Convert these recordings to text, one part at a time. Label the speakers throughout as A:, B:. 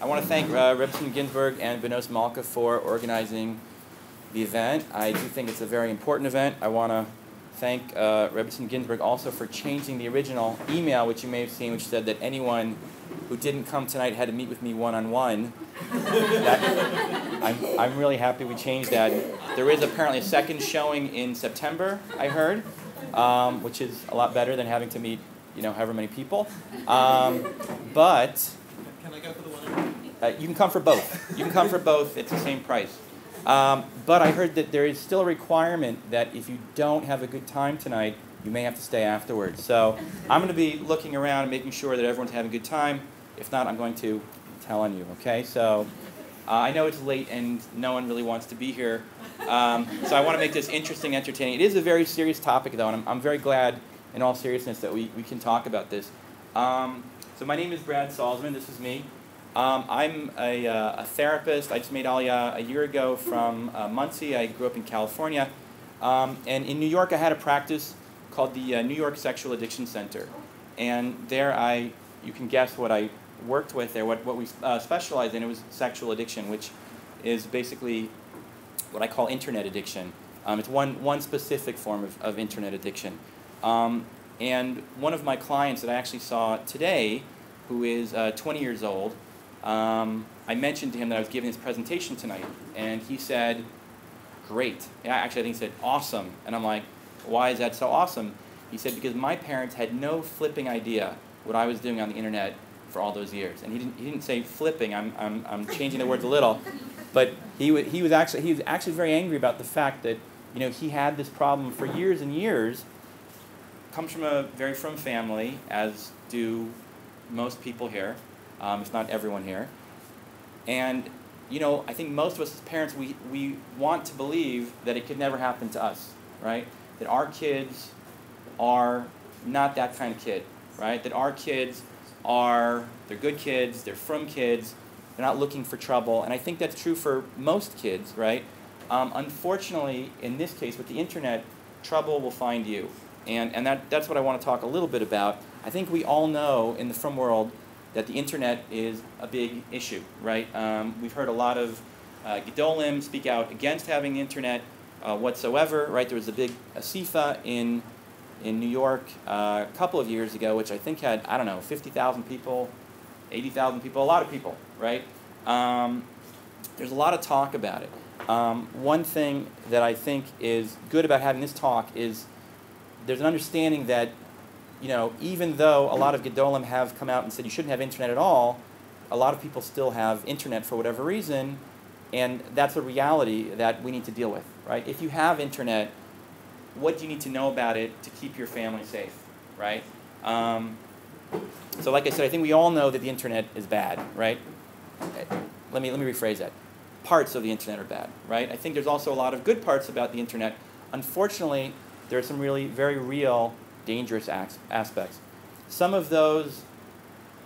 A: I want to thank Rebbetzin Ginsburg and Benos Malka for organizing the event. I do think it's a very important event. I want to thank Rebbetzin Ginsburg also for changing the original email, which you may have seen, which said that anyone who didn't come tonight had to meet with me one-on-one. I'm really happy we changed that. There is apparently a second showing in September, I heard, which is a lot better than having to meet, however many people. But
B: can I go for the one?
A: You can come for both. You can come for both. It's the same price. But I heard that there is still a requirement that if you don't have a good time tonight, you may have to stay afterwards. So I'm going to be looking around and making sure that everyone's having a good time. If not, I'm going to tell on you, okay? So I know it's late and no one really wants to be here. So I want to make this interesting, entertaining. It is a very serious topic, though, and I'm very glad, in all seriousness, that we can talk about this. So my name is Brad Salzman. This is me. I'm a therapist. I just made Aliyah a year ago from Muncie. I grew up in California. And in New York, I had a practice called the New York Sexual Addiction Center. And there you can guess what I worked with there, what we specialized in. It was sexual addiction, which is basically what I call internet addiction. It's one specific form of internet addiction. And one of my clients that I actually saw today, who is 20 years old, I mentioned to him that I was giving this presentation tonight, and he said, great. Yeah, actually, I think he said, awesome. And I'm like, why is that so awesome? He said, because my parents had no flipping idea what I was doing on the internet for all those years. And he didn't say flipping. I'm changing the words a little, but he was actually very angry about the fact that he had this problem for years and years. Comes from a very frum family, as do most people here. If not everyone here. And, I think most of us as parents, we want to believe that it could never happen to us, right? That our kids are not that kind of kid, right? That our kids they're good kids, they're frum kids, they're not looking for trouble. And I think that's true for most kids, right? Unfortunately, in this case, with the internet, trouble will find you. And that's what I want to talk a little bit about. I think we all know in the frum world that the internet is a big issue, right? We've heard a lot of Gedolim speak out against having the internet whatsoever, right? There was a big asifa in New York a couple of years ago, which I think had, 50,000 people, 80,000 people, a lot of people, right? There's a lot of talk about it. One thing that I think is good about having this talk is there's an understanding that even though a lot of Gedolim have come out and said you shouldn't have internet at all, a lot of people still have internet for whatever reason, and that's a reality that we need to deal with, right? If you have internet, what do you need to know about it to keep your family safe, right? So like I said, I think we all know that the internet is bad, right? Let me rephrase that. Parts of the internet are bad, right? I think there's also a lot of good parts about the internet. Unfortunately, there are some really very real dangerous aspects. Some of those,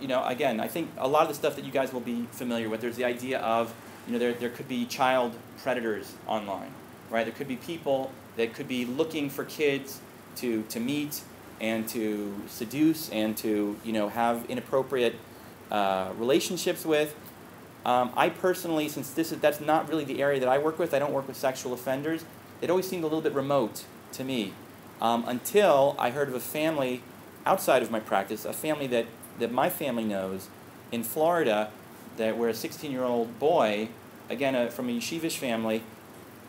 A: again, I think a lot of the stuff that you guys will be familiar with, there's the idea of, there could be child predators online, right? There could be people that could be looking for kids to meet and to seduce and to, have inappropriate relationships with. I personally, since that's not really the area that I work with, I don't work with sexual offenders, it always seemed a little bit remote to me. Until I heard of a family outside of my practice, a family that my family knows in Florida, where a 16-year-old boy, again from a yeshivish family,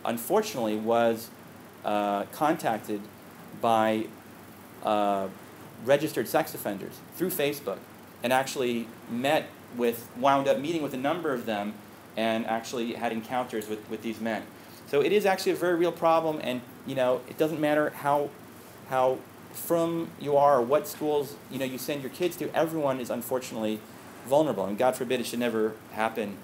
A: unfortunately was contacted by registered sex offenders through Facebook, and actually wound up meeting with a number of them, and actually had encounters with these men. So it is actually a very real problem, and it doesn't matter how frum you are or what schools you send your kids to. Everyone is unfortunately vulnerable, and God forbid it should never happen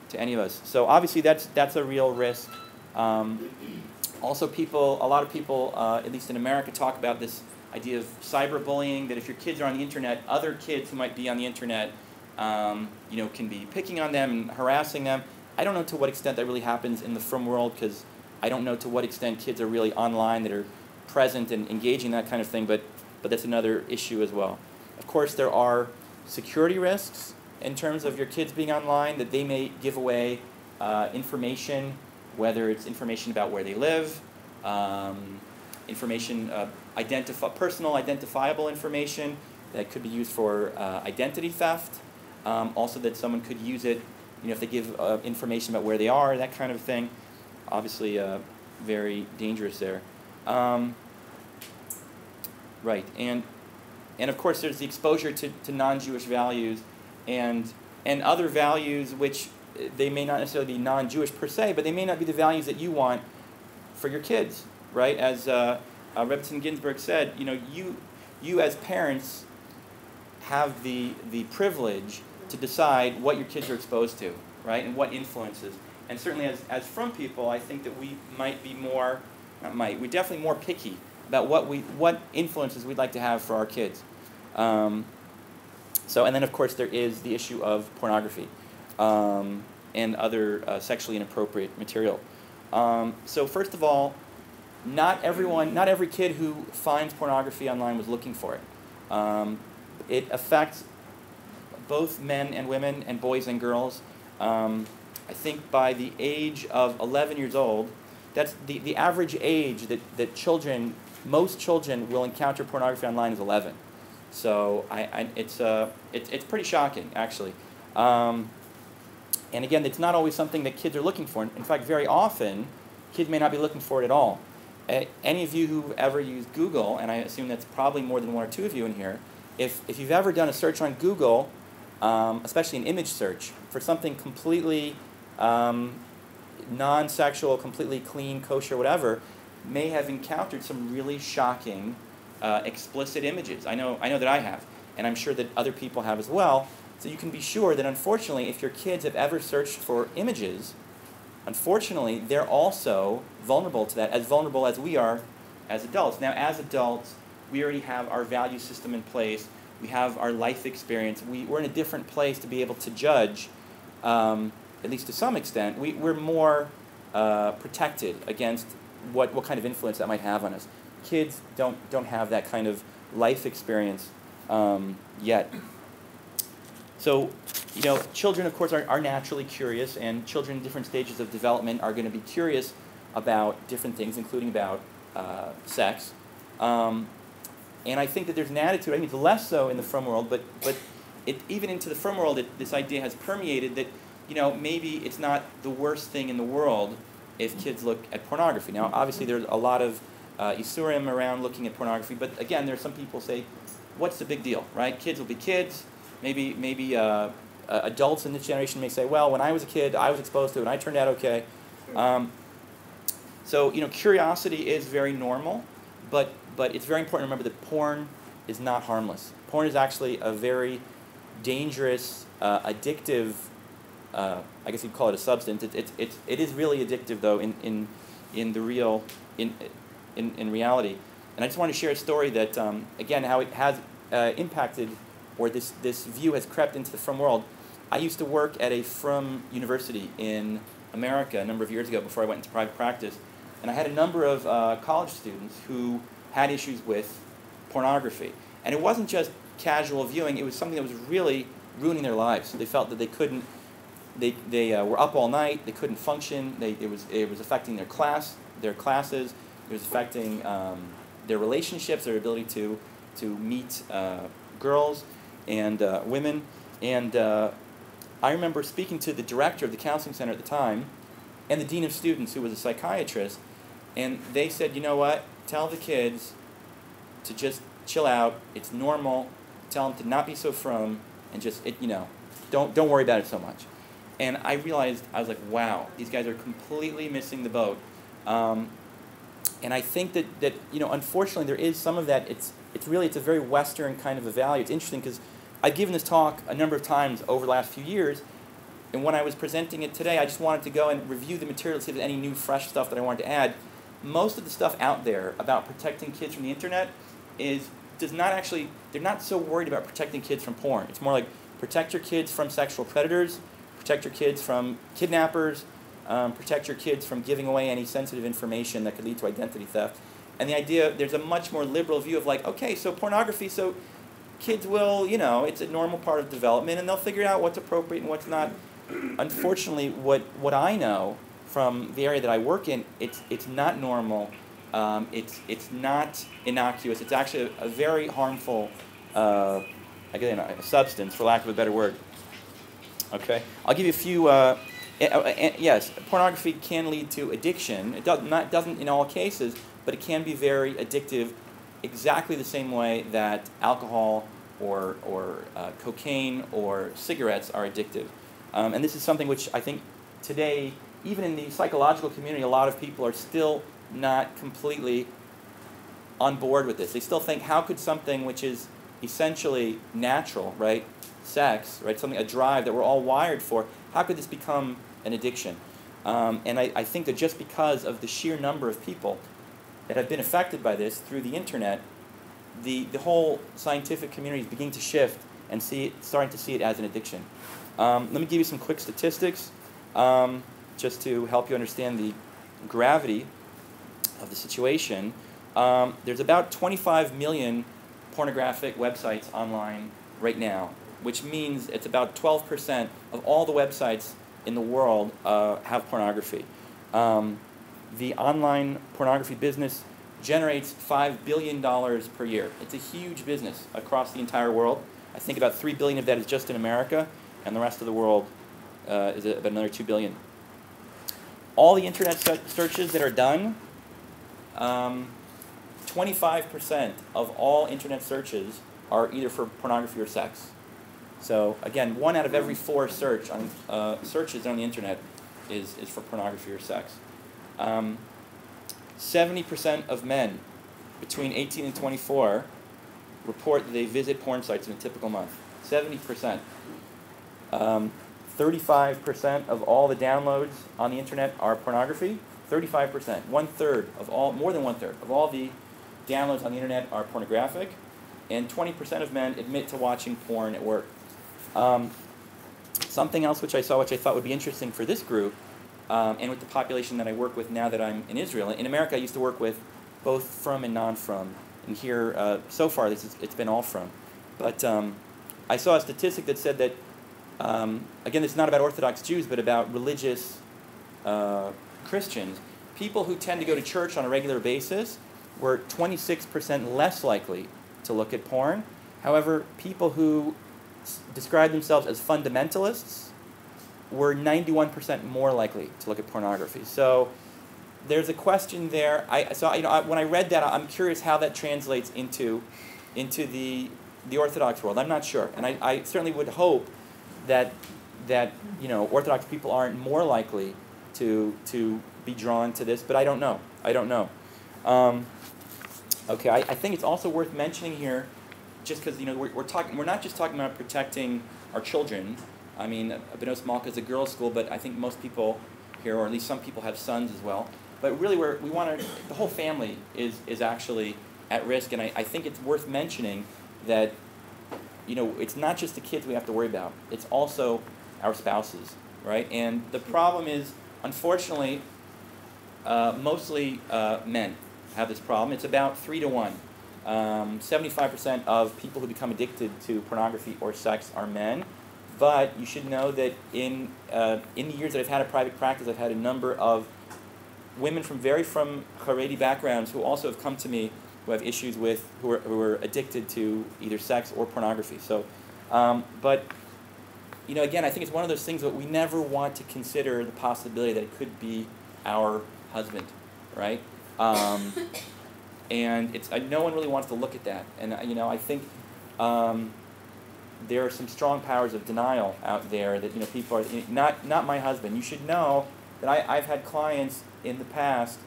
A: to any of us. So obviously that's a real risk. Also, a lot of people, at least in America, talk about this idea of cyberbullying. That if your kids are on the internet, other kids who might be on the internet, can be picking on them and harassing them. I don't know to what extent that really happens in the frum world, because I don't know to what extent kids are really online that are present and engaging that kind of thing, but that's another issue as well. Of course, there are security risks, in terms of your kids being online, that they may give away information, whether it's information about where they live, information, personal identifiable information that could be used for identity theft. Also that someone could use it, if they give information about where they are, that kind of thing. Obviously very dangerous there. Right, and of course there's the exposure to non-Jewish values and other values which they may not necessarily be non-Jewish per se, but they may not be the values that you want for your kids, right? As Rebbe Ginsburg said, you as parents have the privilege to decide what your kids are exposed to, right, and what influences. And certainly as frum people, I think that we might be more, we're definitely more picky about what influences we'd like to have for our kids. And then of course there is the issue of pornography and other sexually inappropriate material. So first of all, not every kid who finds pornography online was looking for it. It affects both men and women and boys and girls. I think by the age of 11 years old, that's the average age that most children will encounter pornography online is 11. So it's pretty shocking, actually. And again, it's not always something that kids are looking for. In fact, very often, kids may not be looking for it at all. Any of you who've ever used Google, and I assume that's probably more than one or two of you in here, if you've ever done a search on Google, especially an image search, for something completely non-sexual, completely clean, kosher, whatever, may have encountered some really shocking, explicit images. I know that I have, and I'm sure that other people have as well. So you can be sure that unfortunately, if your kids have ever searched for images, unfortunately, they're also vulnerable to that, as vulnerable as we are as adults. Now, as adults, we already have our value system in place. We have our life experience. We're in a different place to be able to judge, at least to some extent. We're more protected against what kind of influence that might have on us. Kids don't have that kind of life experience yet. So, children, of course, are naturally curious, and children in different stages of development are going to be curious about different things, including about sex. And I think that there's an attitude, I think it's less so in the frum world, but even into the frum world, this idea has permeated that, maybe it's not the worst thing in the world if kids look at pornography. Now, obviously, there's a lot of isurim around looking at pornography, but again, there are some people who say, what's the big deal, right? Kids will be kids. Maybe adults in this generation may say, well, when I was a kid, I was exposed to it, and I turned out okay. So, curiosity is very normal, but it's very important to remember that porn is not harmless. Porn is actually a very dangerous, addictive, I guess you'd call it a substance. It is really addictive, though, in reality. And I just want to share a story that, again, how it has impacted, or this view has crept into the frum world. I used to work at a frum university in America a number of years ago before I went into private practice, and I had a number of college students who had issues with pornography. And it wasn't just casual viewing, it was something that was really ruining their lives. So they felt that they couldn't, they were up all night, they couldn't function, it was affecting their classes, it was affecting their relationships, their ability to meet girls and women. And I remember speaking to the director of the counseling center at the time and the dean of students, who was a psychiatrist, and they said, you know what, tell the kids to just chill out, it's normal, tell them to not be so frum, and just, don't worry about it so much. And I realized, I was like, wow, these guys are completely missing the boat. And I think that unfortunately there is some of that. It's a very Western kind of a value. It's interesting because I've given this talk a number of times over the last few years, and when I was presenting it today, I just wanted to go and review the material to see if there's any new, fresh stuff that I wanted to add. Most of the stuff out there about protecting kids from the internet they're not so worried about protecting kids from porn. It's more like protect your kids from sexual predators, protect your kids from kidnappers, protect your kids from giving away any sensitive information that could lead to identity theft. And the idea, there's a much more liberal view of like, okay, so pornography, so kids will, it's a normal part of development, and they'll figure out what's appropriate and what's not. Unfortunately, what I know from the area that I work in, it's not normal. It's not innocuous. It's actually a very harmful, again, a substance, for lack of a better word. Okay, I'll give you a few. Yes, pornography can lead to addiction. It doesn't in all cases, but it can be very addictive, exactly the same way that alcohol or cocaine or cigarettes are addictive. And this is something which I think today, even in the psychological community, a lot of people are still not completely on board with this. They still think, how could something which is essentially natural, right, sex, right, something, a drive that we're all wired for, how could this become an addiction? And I think that just because of the sheer number of people that have been affected by this through the internet, the whole scientific community is beginning to shift and starting to see it as an addiction. Let me give you some quick statistics just to help you understand the gravity of the situation. There's about 25 million pornographic websites online right now, which means it's about 12% of all the websites in the world have pornography. The online pornography business generates $5 billion per year. It's a huge business across the entire world. I think about $3 billion of that is just in America, and the rest of the world is about another $2 billion. All the internet searches that are done, 25% of all internet searches are either for pornography or sex. So again, 1 out of every 4 searches on the internet is for pornography or sex. 70% of men between 18 and 24 report that they visit porn sites in a typical month. 70%. 35% of all the downloads on the internet are pornography. 35%. More than one third of all the downloads on the internet are pornographic, and 20% of men admit to watching porn at work. Something else which I saw, which I thought would be interesting for this group, and with the population that I work with now that I'm in Israel. In America, I used to work with both from and non-from, and here, so far, it's been all from. But I saw a statistic that said that, again, it's not about Orthodox Jews, but about religious Christians. People who tend to go to church on a regular basis were 26% less likely to look at porn. However, people who describe themselves as fundamentalists were 91% more likely to look at pornography. So there's a question there. When I read that, I'm curious how that translates into the Orthodox world. I'm not sure, and I certainly would hope that Orthodox people aren't more likely to be drawn to this, but I don't know. Okay, I think it's also worth mentioning here, just because we're not just talking about protecting our children. I mean, Benos Malka is a girls' school, but I think most people here, or at least some people, have sons as well. But really, the whole family is actually at risk, and I think it's worth mentioning that it's not just the kids we have to worry about. It's also our spouses, right? And the problem is, unfortunately, mostly men have this problem. It's about 3 to 1. 75% of people who become addicted to pornography or sex are men. But you should know that in the years that I've had a private practice, I've had a number of women from Haredi backgrounds who also have come to me who have issues with, who are addicted to either sex or pornography. So, but again, I think it's one of those things that we never want to consider the possibility that it could be our husband, right? And no one really wants to look at that. And I think there are some strong powers of denial out there that people are not my husband. You should know that I've had clients in the past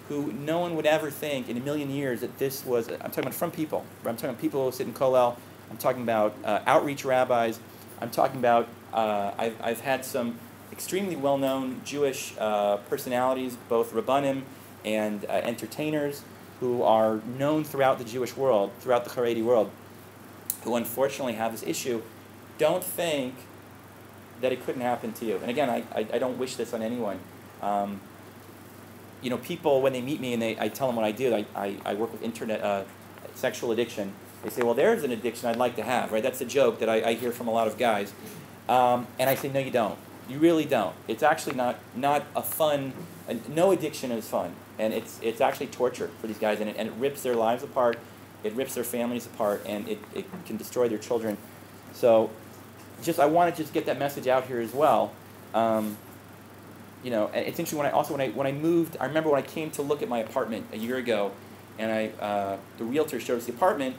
A: who no one would ever think in a million years that this was. I'm talking about from people. I'm talking about people who sit in Kollel. I'm talking about outreach rabbis. I'm talking about I've had some extremely well-known Jewish personalities, both rabbanim and entertainers, who are known throughout the Jewish world, throughout the Haredi world, who unfortunately have this issue. Don't think that it couldn't happen to you. And again, I don't wish this on anyone. People, when they meet me and I tell them what I do, I work with internet sexual addiction. They say, well, there's an addiction I'd like to have, right? That's a joke that I hear from a lot of guys. And I say, no, you don't. You really don't. It's actually not a fun, no addiction is fun. And it's actually torture for these guys, and it rips their lives apart, it rips their families apart, and it can destroy their children. So I want to just get that message out here as well. You know, and it's interesting when I moved, I remember when I came to look at my apartment a year ago, and the realtor showed us the apartment.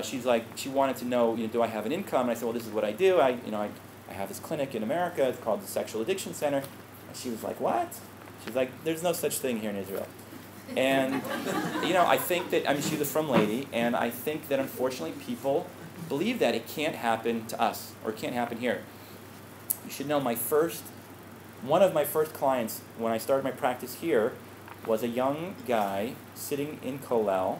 A: She's like, she wanted to know, you know, do I have an income? And I said, well, this is what I do. I have this clinic in America. It's called the Sexual Addiction Center. And she was like, what? She's like, there's no such thing here in Israel. And, you know, I think that, I mean, she's a frum lady, and I think that unfortunately people believe that it can't happen to us, or it can't happen here. You should know one of my first clients when I started my practice here was a young guy sitting in Kollel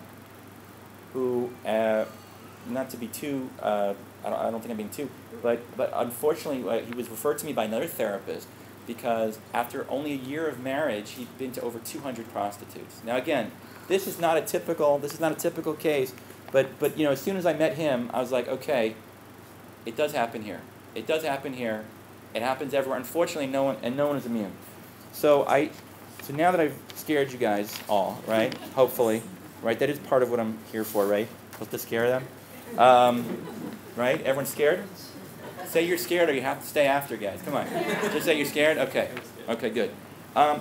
A: who, not to be too, I don't think I'm being too, but unfortunately he was referred to me by another therapist because after only a year of marriage, he'd been to over 200 prostitutes. Now again, this is not a typical case, but you know, as soon as I met him, I was like, okay, it does happen here. It does happen here. It happens everywhere. Unfortunately, no one is immune. So now that I've scared you guys all, right? Hopefully, right? That is part of what I'm here for, right? Supposed to scare them, right? Everyone's scared? Say you're scared, or you have to stay after, guys. Come on, just say you're scared. Okay, okay, good.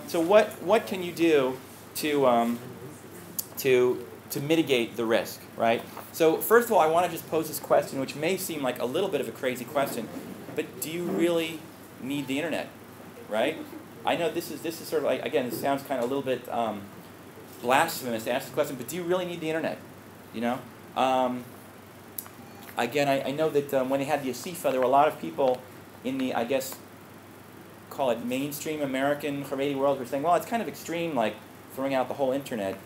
A: So what can you do to mitigate the risk, right? So first of all, I want to just pose this question, which may seem like a little bit of a crazy question, but do you really need the internet, right? I know this is sort of like, again, it sounds kind of a little bit blasphemous to ask this question, but do you really need the internet? You know, again, I know that when they had the Asifa, there were a lot of people in the, I guess, call it mainstream American Haredi world who were saying, well, it's kind of extreme, like throwing out the whole internet.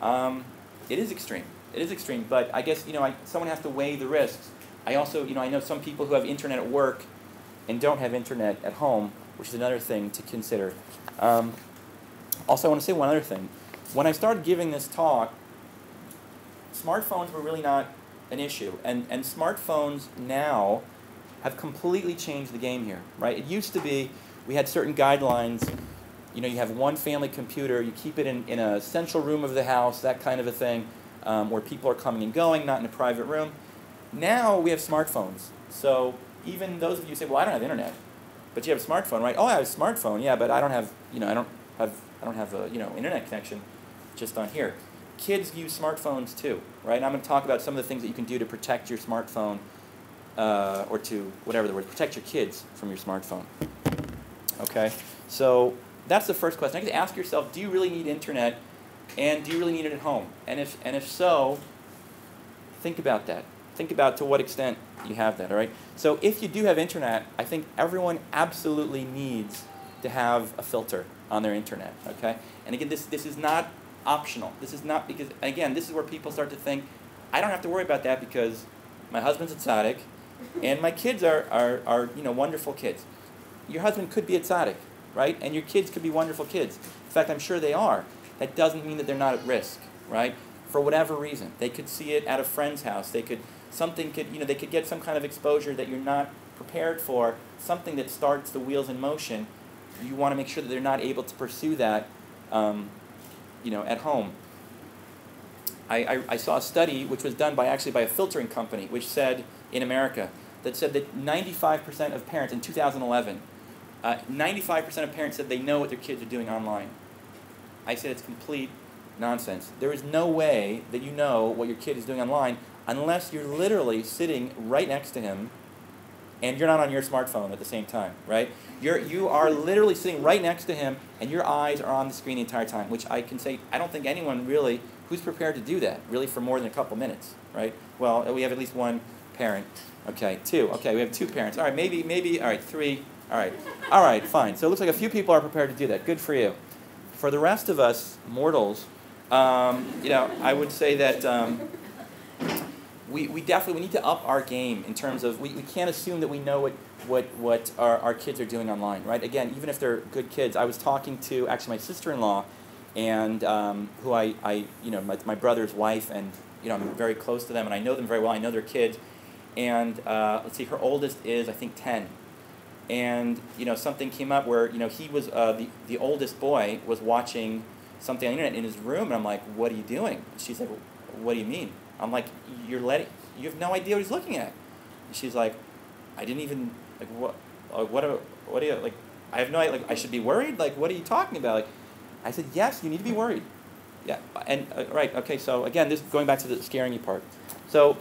A: It is extreme. It is extreme, but I guess, you know, someone has to weigh the risks. I also, you know, I know some people who have internet at work and don't have internet at home, which is another thing to consider. Also, I want to say one other thing. When I started giving this talk, smartphones were really not an issue. And smartphones now have completely changed the game here, right? It used to be we had certain guidelines. You know, you have one family computer, you keep it in a central room of the house, that kind of a thing, where people are coming and going, not in a private room. Now we have smartphones. So even those of you who say, well, I don't have internet, but you have a smartphone, right? Oh, I have a smartphone, yeah, but I don't have, you know, I don't have a, you know, internet connection just on here. Kids use smartphones too, right? And I'm going to talk about some of the things that you can do to protect your smartphone, or to, whatever the word, protect your kids from your smartphone. Okay? So that's the first question. I get to ask yourself, do you really need internet, and do you really need it at home? And if so, think about that. Think about to what extent you have that, all right? So if you do have internet, I think everyone absolutely needs to have a filter on their internet, okay? And again, this is not optional. This is not because, again, this is where people start to think, I don't have to worry about that because my husband's a tzaddik, and my kids are you know, wonderful kids. Your husband could be a tzaddik, right? And your kids could be wonderful kids. In fact, I'm sure they are. That doesn't mean that they're not at risk, right? For whatever reason. They could see it at a friend's house. They could get some kind of exposure that you're not prepared for, something that starts the wheels in motion. You want to make sure that they're not able to pursue that, you know, at home. I saw a study which was done by a filtering company, which said, in America, that said that 95% of parents, in 2011, 95% of parents said they know what their kids are doing online. I said it's complete nonsense. There is no way that you know what your kid is doing online unless you're literally sitting right next to him and you're not on your smartphone at the same time, right? You are literally sitting right next to him and your eyes are on the screen the entire time, which I can say, I don't think anyone really who's prepared to do that, really for more than a couple minutes, right? Well, we have at least one parent. Okay, two. Okay, we have two parents. All right, maybe, all right, three. All right, fine. So it looks like a few people are prepared to do that. Good for you. For the rest of us mortals, you know, I would say that we need to up our game in terms of we can't assume that we know what our kids are doing online, right? Again, even if they're good kids. I was talking to actually my sister-in-law, and who my brother's wife, and I'm very close to them, and I know them very well. I know their kids, and let's see, her oldest is I think 10, and something came up where he was the oldest boy was watching something on the internet in his room, and I'm like, what are you doing? She's like, what do you mean? I'm like, you have no idea what he's looking at. And she's like, I didn't even what do you like? I have no idea. Like, I should be worried. Like, what are you talking about? Like, I said, yes, you need to be worried. Yeah, and right, okay. So again, this going back to the scaring you part. So,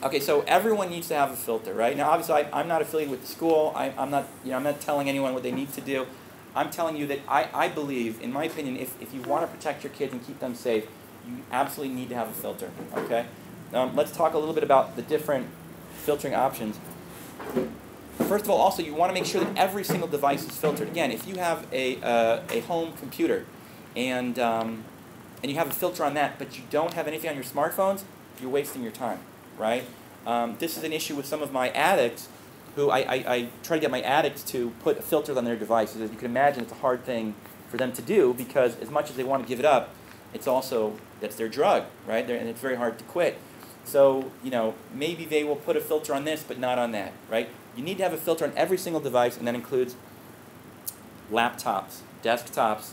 A: okay, so everyone needs to have a filter, right? Now, obviously, I'm not affiliated with the school. I'm not telling anyone what they need to do. I'm telling you that I believe, in my opinion, if you want to protect your kids and keep them safe, you absolutely need to have a filter. Okay, let's talk a little bit about the different filtering options. First of all, also, you want to make sure that every single device is filtered. Again, if you have a home computer and you have a filter on that, but you don't have anything on your smartphones, you're wasting your time, right? This is an issue with some of my addicts, who I try to get my addicts to put filters on their devices. As you can imagine, it's a hard thing for them to do, because as much as they want to give it up, that's their drug, right? And it's very hard to quit. So, maybe they will put a filter on this, but not on that, right? You need to have a filter on every single device, and that includes laptops, desktops,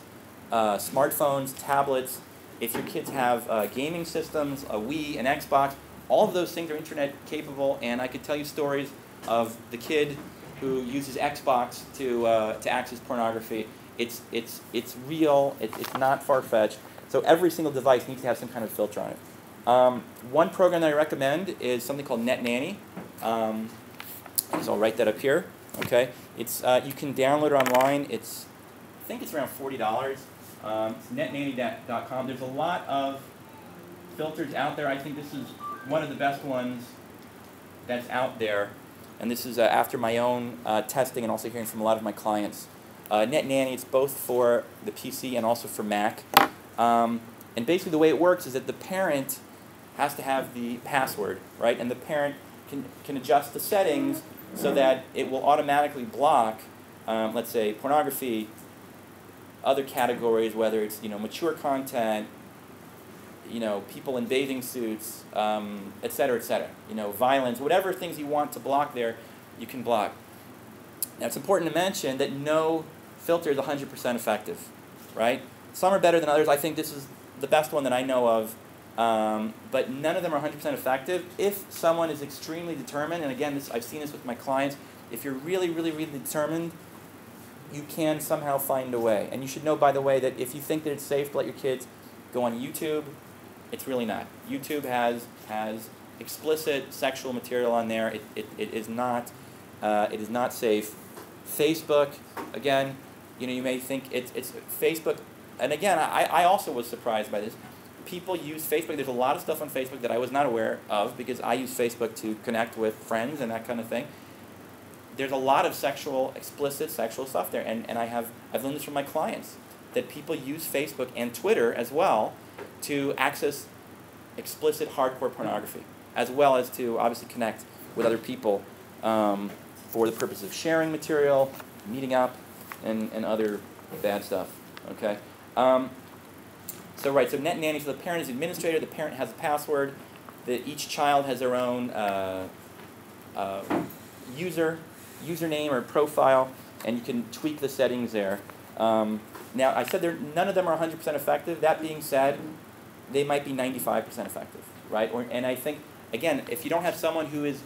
A: smartphones, tablets. If your kids have gaming systems, a Wii, an Xbox, all of those things are internet capable, and I could tell you stories of the kid who uses Xbox to access pornography. It's real. It's not far-fetched. So every single device needs to have some kind of filter on it. One program that I recommend is something called Nanny. So I'll write that up here. Okay, it's you can download it online. I think it's around $40. It's netnanny.com. There's a lot of filters out there. I think this is one of the best ones that's out there, and this is after my own testing and also hearing from a lot of my clients. NetNanny, it's both for the PC and also for Mac. And basically the way it works is that the parent has to have the password, right? And the parent can adjust the settings so that it will automatically block, let's say, pornography, other categories, whether it's mature content, people in bathing suits, et cetera, violence, whatever things you want to block there, you can block. Now, it's important to mention that no filter is 100% effective, right? Some are better than others. I think this is the best one that I know of, but none of them are 100% effective. If someone is extremely determined, and again, I've seen this with my clients, if you're really, really, really determined, you can somehow find a way. And you should know, by the way, that if you think that it's safe to let your kids go on YouTube, it's really not. YouTube has explicit sexual material on there. It is not safe. Facebook, again, you may think it's Facebook. And again, I also was surprised by this. People use Facebook. There's a lot of stuff on Facebook that I was not aware of, because I use Facebook to connect with friends and that kind of thing. There's a lot of explicit sexual stuff there, and I've learned this from my clients, that people use Facebook and Twitter as well to access explicit hardcore pornography, as well as to obviously connect with other people for the purpose of sharing material, meeting up, and other bad stuff. Okay. So NetNanny, so the parent is the administrator, the parent has a password, that each child has their own username or profile, and you can tweak the settings there. Now, I said none of them are 100% effective. That being said, they might be 95% effective, right? And I think, again, if you don't have someone who is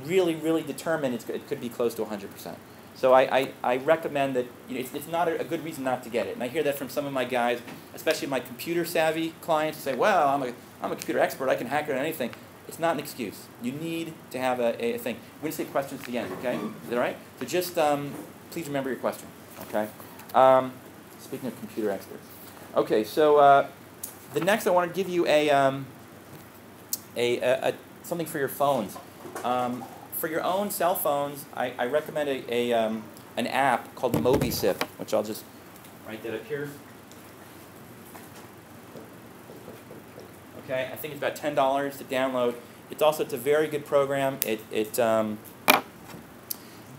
A: really, really determined, it could be close to 100%. So I recommend that it's not a good reason not to get it. And I hear that from some of my guys, especially my computer-savvy clients, who say, well, I'm a computer expert, I can hack it on anything. It's not an excuse. You need to have a thing. We're going to take questions at the end, okay? Is that all right? So just please remember your question, okay? Speaking of computer experts. Okay, so the next I want to give you something for your phones. For your own cell phones, I recommend an app called Babysitter, which I'll just write that up here. Okay, I think it's about $10 to download. It's a very good program. Again,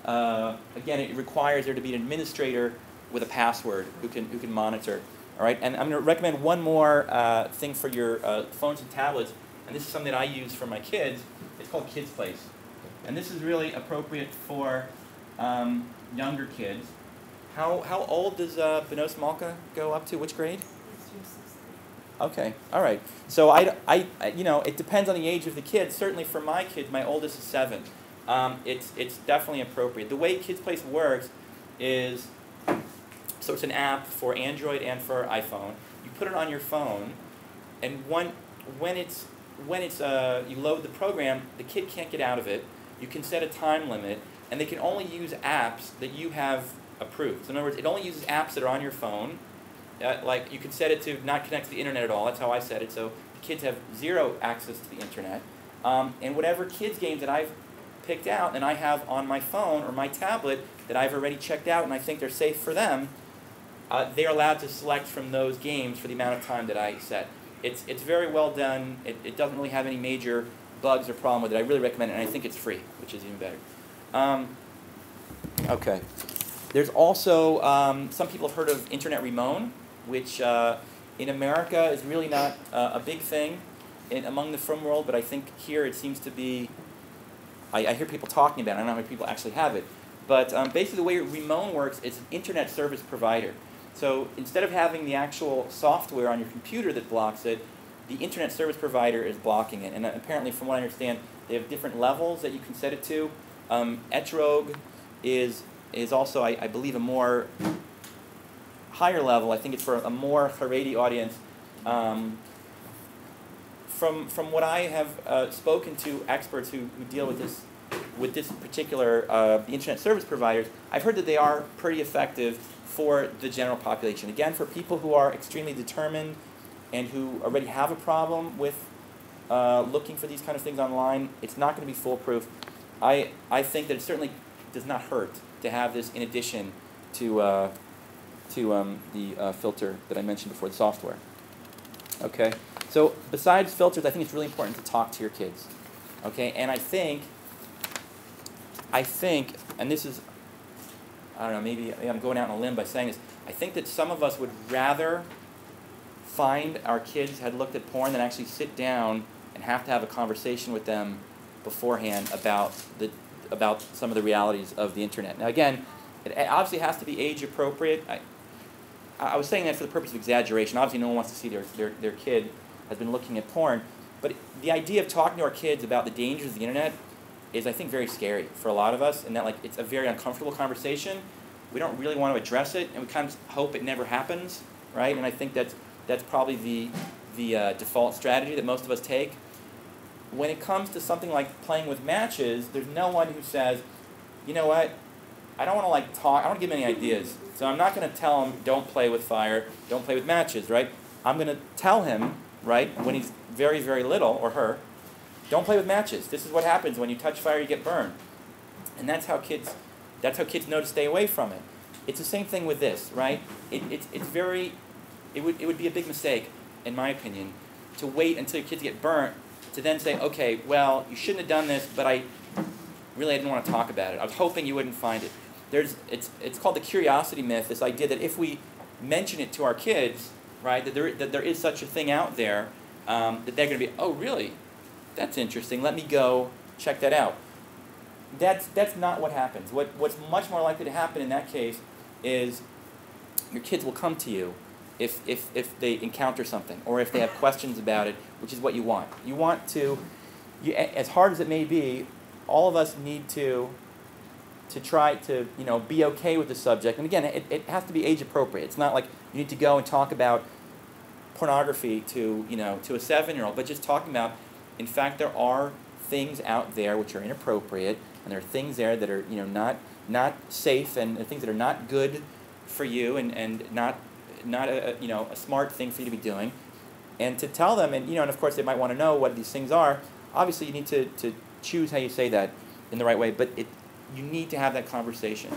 A: it requires there to be an administrator with a password who can monitor. All right, and I'm going to recommend one more thing for your phones and tablets, and this is something that I use for my kids. It's called Kids Place, and this is really appropriate for younger kids. How old does Benos Malka go up to? Which grade? Okay, all right. So I it depends on the age of the kid. Certainly for my kids, my oldest is 7. It's definitely appropriate. The way Kids Place works is, so it's an app for Android and for iPhone. You put it on your phone, and when you load the program, the kid can't get out of it. You can set a time limit, and they can only use apps that you have approved. So in other words, it only uses apps that are on your phone. Like you can set it to not connect to the internet at all. That's how I set it. So the kids have 0 access to the internet. And whatever kids games that I've picked out and I have on my phone or my tablet that I've already checked out and I think they're safe for them, they're allowed to select from those games for the amount of time that I set. It's very well done. It doesn't really have any major bugs or problem with it. I really recommend it, and I think it's free, which is even better. Okay. There's also, some people have heard of Internet Ramon, which in America is really not a big thing among the frum world, but I think here it seems to be, I hear people talking about it. I don't know how many people actually have it. But basically the way Ramon works is an internet service provider. So instead of having the actual software on your computer that blocks it, the internet service provider is blocking it. And apparently, from what I understand, they have different levels that you can set it to. Etrog is also, I believe, a more higher level. I think it's for a more Haredi audience. From what I have spoken to experts who deal with this particular internet service providers, I've heard that they are pretty effective for the general population. Again, for people who are extremely determined and who already have a problem with looking for these kind of things online, it's not going to be foolproof. I think that it certainly does not hurt to have this in addition to the filter that I mentioned before, the software. Okay, so besides filters, I think it's really important to talk to your kids. Okay, and I think, and this is, I don't know, maybe I'm going out on a limb by saying this, I think that some of us would rather find our kids had looked at porn than actually sit down and have to have a conversation with them beforehand about some of the realities of the internet. Now again, it obviously has to be age appropriate. I was saying that for the purpose of exaggeration. Obviously no one wants to see their kid has been looking at porn, but the idea of talking to our kids about the dangers of the internet is, I think, very scary for a lot of us, and that it's a very uncomfortable conversation. We don't really want to address it, and we kind of hope it never happens, right? And I think that's probably the default strategy that most of us take. When it comes to something like playing with matches, there's no one who says, you know what, I don't want to talk, I don't want to give him any ideas, so I'm not going to tell him, don't play with fire, don't play with matches, right? I'm going to tell him, right, when he's very, very little, or her, don't play with matches. This is what happens when you touch fire, you get burned. And that's how kids know to stay away from it. It's the same thing with this, right? It would be a big mistake, in my opinion, to wait until your kids get burnt to then say, okay, well, you shouldn't have done this, but I didn't want to talk about it. I was hoping you wouldn't find it. It's called the curiosity myth, this idea that if we mention it to our kids, right, that there is such a thing out there, that they're going to be, oh, really? That's interesting. Let me go check that out. That's not what happens. What's much more likely to happen in that case is your kids will come to you if they encounter something or if they have questions about it, which is what you want. You want to, as hard as it may be, all of us need to try to be okay with the subject. And again, it has to be age appropriate. It's not like you need to go and talk about pornography to a 7-year-old, but just talking about, in fact, there are things out there which are inappropriate, and there are things there that are not safe, and things that are not good for you, and not a smart thing for you to be doing, and to tell them, and of course they might want to know what these things are. Obviously, you need to choose how you say that in the right way, but you need to have that conversation.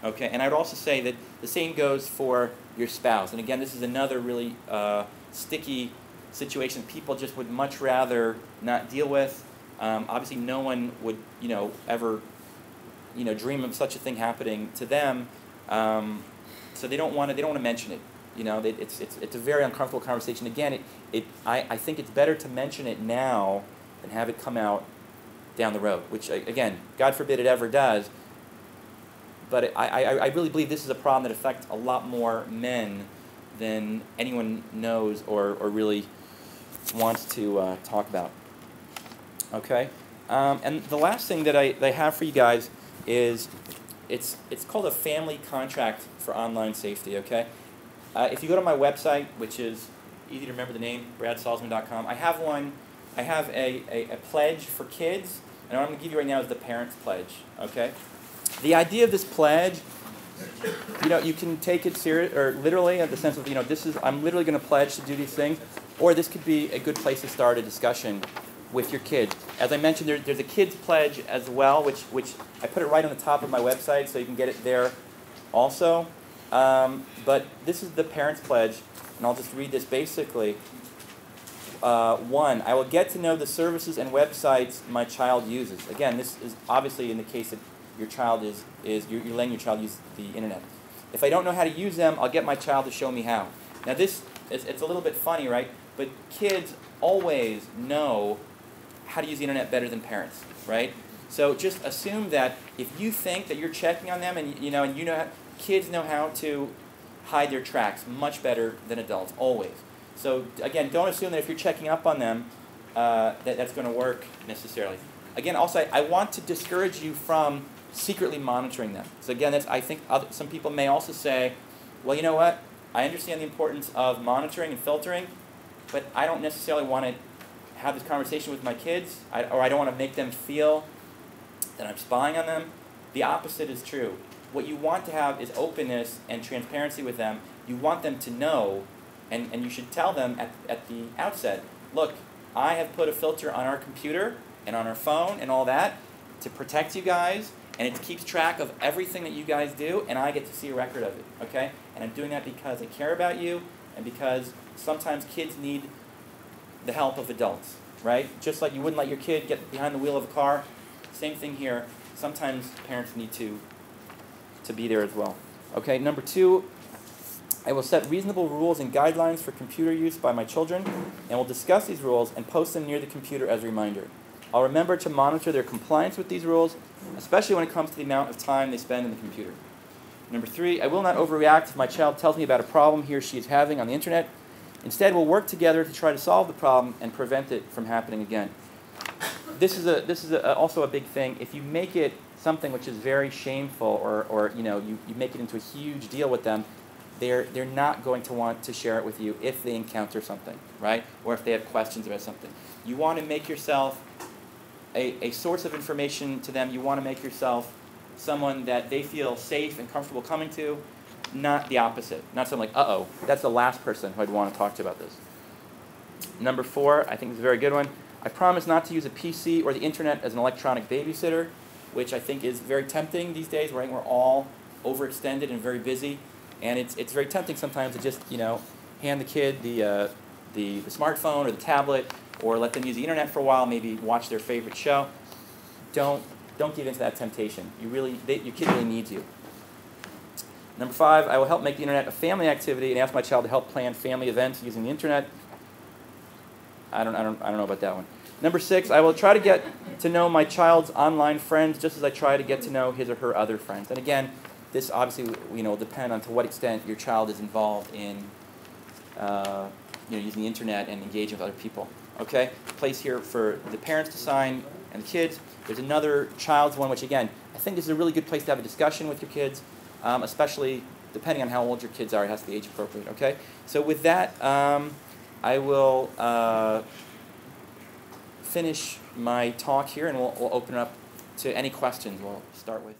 A: Okay, and I would also say that the same goes for your spouse. And again, this is another really sticky situation people just would much rather not deal with. Obviously, no one would ever dream of such a thing happening to them. So they don't want to mention it. You know, it's a very uncomfortable conversation. Again, I think it's better to mention it now than have it come out down the road, which, again, God forbid it ever does. But I really believe this is a problem that affects a lot more men than anyone knows or really wants to talk about. Okay? And the last thing that I have for you guys is it's called a family contract for online safety, okay? If you go to my website, which is easy to remember the name, bradsalzman.com, I have one. I have a pledge for kids, and what I'm going to give you right now is the parents' pledge, okay? The idea of this pledge, you know, you can take it serious or literally in the sense of, you know, I'm literally going to pledge to do these things, or this could be a good place to start a discussion with your kids. As I mentioned, there's a kids pledge as well, which I put it right on the top of my website, so you can get it there also. But this is the parents' pledge, and I'll just read this basically. 1, I will get to know the services and websites my child uses. Again, this is obviously in the case that your child you're letting your child use the internet. If I don't know how to use them, I'll get my child to show me how. Now this it's a little bit funny, right? But kids always know how to use the internet better than parents, right? So just assume that if you think that you're checking on them and you know kids know how to hide their tracks much better than adults, always. So again, don't assume that if you're checking up on them that's going to work necessarily. Again, also I want to discourage you from secretly monitoring them. So again, I think some people may also say, well, you know what? I understand the importance of monitoring and filtering, but I don't necessarily want to have this conversation with my kids, or I don't want to make them feel that I'm spying on them. The opposite is true. What you want to have is openness and transparency with them. You want them to know, and you should tell them at the outset, look, I have put a filter on our computer and on our phone and all that to protect you guys, and it keeps track of everything that you guys do, and I get to see a record of it, okay? And I'm doing that because I care about you, and because sometimes kids need the help of adults, right? Just like you wouldn't let your kid get behind the wheel of a car, same thing here. Sometimes parents need to be there as well. Okay, number 2, I will set reasonable rules and guidelines for computer use by my children, and will discuss these rules and post them near the computer as a reminder. I'll remember to monitor their compliance with these rules, especially when it comes to the amount of time they spend in the computer. Number 3, I will not overreact if my child tells me about a problem he or she is having on the internet. Instead, we'll work together to try to solve the problem and prevent it from happening again. This is also a big thing. If you make it something which is very shameful, or you know, you make it into a huge deal with them, they're not going to want to share it with you if they encounter something, right? Or if they have questions about something. You want to make yourself a source of information to them. You want to make yourself someone that they feel safe and comfortable coming to, not the opposite. Not something like, uh-oh, that's the last person who I'd want to talk to about this. Number 4, I think is a very good one. I promise not to use a PC or the internet as an electronic babysitter, which I think is very tempting these days, right? We're all overextended and very busy, and it's very tempting sometimes to just, you know, hand the kid the smartphone or the tablet, or let them use the internet for a while, maybe watch their favorite show. Don't give in to that temptation. Your kid really needs you. Number 5, I will help make the internet a family activity and ask my child to help plan family events using the internet. I don't know about that one. Number 6, I will try to get to know my child's online friends just as I try to get to know his or her other friends. And again, this obviously, you know, will depend on to what extent your child is involved in using the internet and engaging with other people. Okay, place here for the parents to sign and the kids. There's another child's one, which again, I think this is a really good place to have a discussion with your kids, especially depending on how old your kids are. It has to be age appropriate. Okay, so with that, I will finish my talk here, and we'll open it up to any questions we'll start with.